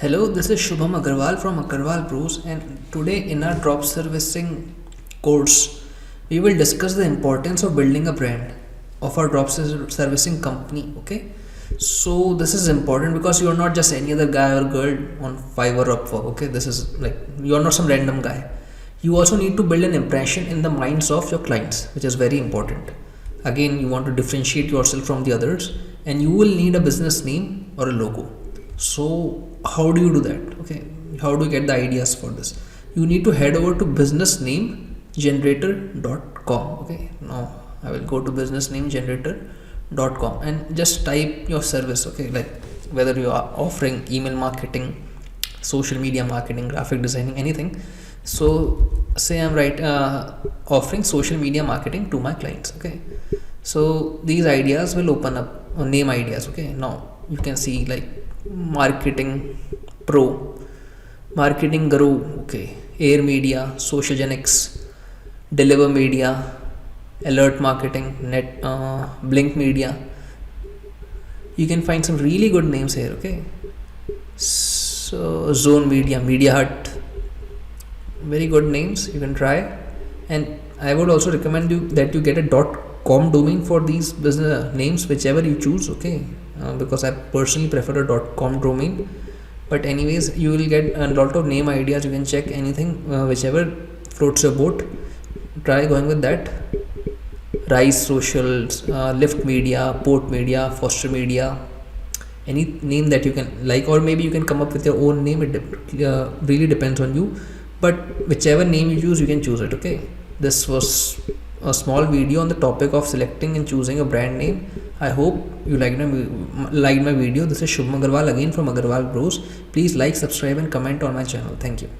Hello, this is Shubham Agarwal from Agarwal Bros, and today in our drop servicing course, we will discuss the importance of building a brand of our servicing company. Okay, so this is important because you are not just any other guy or girl on Fiverr or Upwork. Okay, this is like you are not some random guy. You also need to build an impression in the minds of your clients, which is very important. Again, you want to differentiate yourself from the others, and you will need a business name or a logo. So how do you do that? Okay, how do you get the ideas for this? You need to head over to businessnamegenerator.com. Okay, now I will go to businessnamegenerator.com and just type your service. Okay, like whether you are offering email marketing, social media marketing, graphic designing, anything. So say I'm offering social media marketing to my clients. Okay, so these ideas will open up name ideas. Okay, now you can see like marketing pro, marketing guru, okay, air media, sociogenics, deliver media, alert marketing, net, blink media. You can find some really good names here. Okay, so zone media, media hut, very good names you can try. And I would also recommend you that you get a .com domain for these business names, whichever you choose. Okay, because I personally prefer a .com domain, but anyways you will get a lot of name ideas. You can check anything, whichever floats your boat. Try going with that. Rise Socials, Lift Media, Port Media, Foster Media, any name that you can like, or maybe you can come up with your own name. It really depends on you, but whichever name you choose, you can choose it. Okay, this was a small video on the topic of selecting and choosing a brand name. I hope you liked my video. This is Shubham Agarwal again from Agarwal Bros. Please like, subscribe and comment on my channel. Thank you.